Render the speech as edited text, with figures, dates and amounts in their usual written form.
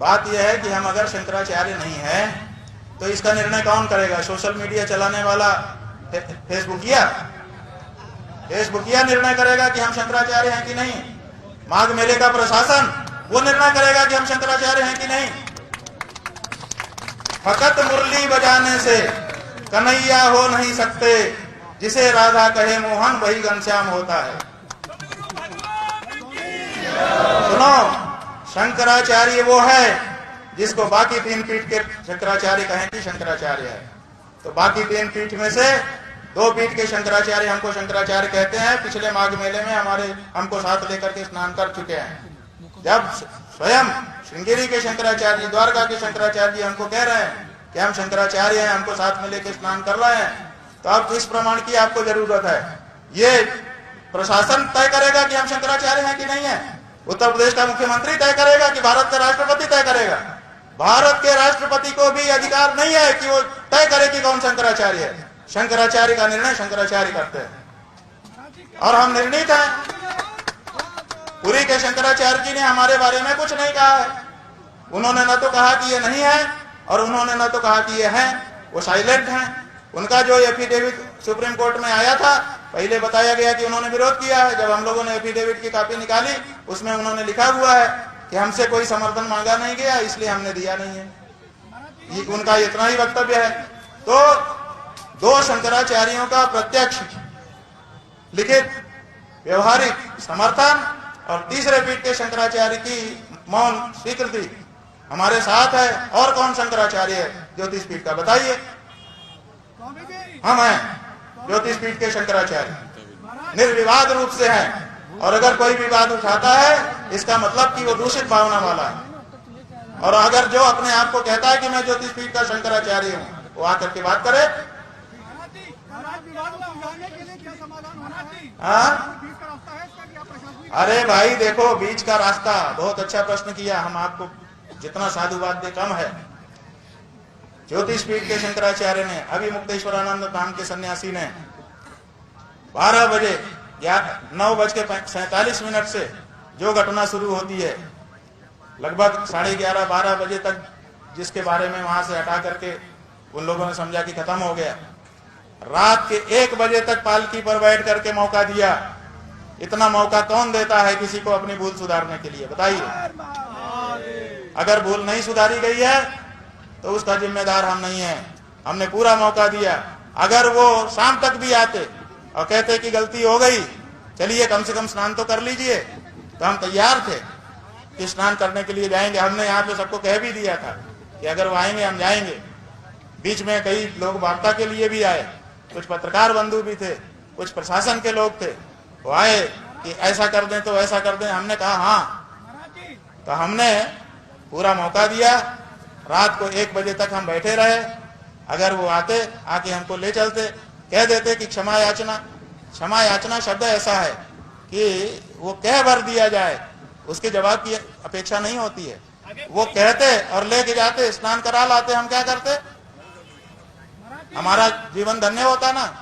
बात यह है कि हम अगर शंकराचार्य नहीं है तो इसका निर्णय कौन करेगा? सोशल मीडिया चलाने वाला फेसबुकिया निर्णय करेगा कि हम शंकराचार्य हैं कि नहीं। माघ मेले का प्रशासन वो निर्णय करेगा कि हम शंकराचार्य हैं कि नहीं। फकत मुरली बजाने से कन्हैया हो नहीं सकते, जिसे राधा कहे मोहन वही घनश्याम होता है। सुनो, शंकराचार्य वो है जिसको बाकी 3 पीठ के शंकराचार्य कहें कि शंकराचार्य है। तो बाकी 3 पीठ में से 2 पीठ के शंकराचार्य हमको शंकराचार्य कहते हैं। पिछले माघ मेले में हमको साथ लेकर के स्नान कर चुके हैं। जब स्वयं श्रृंगेरी के शंकराचार्य, द्वारका के शंकराचार्य जी हमको कह रहे हैं कि हम शंकराचार्य हैं, हमको साथ में लेकर स्नान कर रहे हैं, तो अब किस प्रमाण की आपको जरूरत है? ये प्रशासन तय करेगा कि हम शंकराचार्य हैं कि नहीं है? उत्तर प्रदेश का मुख्यमंत्री तय करेगा कि भारत का राष्ट्रपति तय करेगा? भारत के राष्ट्रपति को भी अधिकार नहीं है कि वो तय करे कि कौन शंकराचार्य है। शंकराचार्य का निर्णय शंकराचार्य करते हैं और हम निर्णीत हैं। पुरी के शंकराचार्य जी ने हमारे बारे में कुछ नहीं कहा है। उन्होंने न तो कहा कि ये नहीं है और उन्होंने न तो कहा कि ये है। वो साइलेंट हैं। उनका जो एफिडेविट सुप्रीम कोर्ट में आया था, पहले बताया गया कि उन्होंने विरोध किया है। जब हम लोगों ने एफिडेविट की कॉपी निकाली, उसमें उन्होंने लिखा हुआ है कि हमसे कोई समर्थन मांगा नहीं गया, इसलिए हमने दिया नहीं है। ये उनका इतना ही वक्तव्य है। तो 2 शंकराचार्यों का प्रत्यक्ष लिखित व्यवहारिक समर्थन और तीसरे पीठ के शंकराचार्य की मौन स्वीकृति हमारे साथ है। और कौन शंकराचार्य है ज्योतिष पीठ का? बताइए। हम हैं ज्योतिष पीठ के शंकराचार्य, निर्विवाद रूप से हैं। और अगर कोई विवाद उठाता है, इसका मतलब कि वो दूषित भावना वाला है। और अगर जो अपने आप को कहता है कि मैं ज्योतिष पीठ का शंकराचार्य हूँ, वो आकर के बात करे। अरे भाई देखो, बीच का रास्ता, बहुत अच्छा प्रश्न किया। हम आपको जितना साधुवाद दे कम है। ज्योतिष पीठ के शंकराचार्य ने, अभी मुक्तेश्वरानंद नाम के सन्यासी ने 12 बजे 9:47 से जो घटना शुरू होती है, लगभग 11:30-12 बजे तक, जिसके बारे में वहां से हटा करके उन लोगों ने समझा कि खत्म हो गया। रात के 1 बजे तक पालकी पर बैठ करके मौका दिया। इतना मौका कौन देता है किसी को अपनी भूल सुधारने के लिए? बताइए। अगर भूल नहीं सुधारी गई है तो उसका जिम्मेदार हम नहीं है। हमने पूरा मौका दिया। अगर वो शाम तक भी आते और कहते कि गलती हो गई, चलिए कम से कम स्नान तो कर लीजिए, तो हम तैयार थे कि स्नान करने के लिए जाएंगे। हमने यहाँ पे सबको कह भी दिया था कि अगर वो आएंगे हम जाएंगे। बीच में कई लोग वार्ता के लिए भी आए, कुछ पत्रकार बंधु भी थे, कुछ प्रशासन के लोग थे। वो आए कि ऐसा कर दें तो ऐसा कर दें। हमने कहा हाँ, तो हमने पूरा मौका दिया। रात को 1 बजे तक हम बैठे रहे। अगर वो आते, आके हमको ले चलते, कह देते कि क्षमा याचना। क्षमा याचना शब्द ऐसा है कि वो कह भर दिया जाए, उसके जवाब की अपेक्षा नहीं होती है। वो कहते और लेके जाते, स्नान करा लाते, हम क्या करते? हमारा जीवन धन्य होता ना।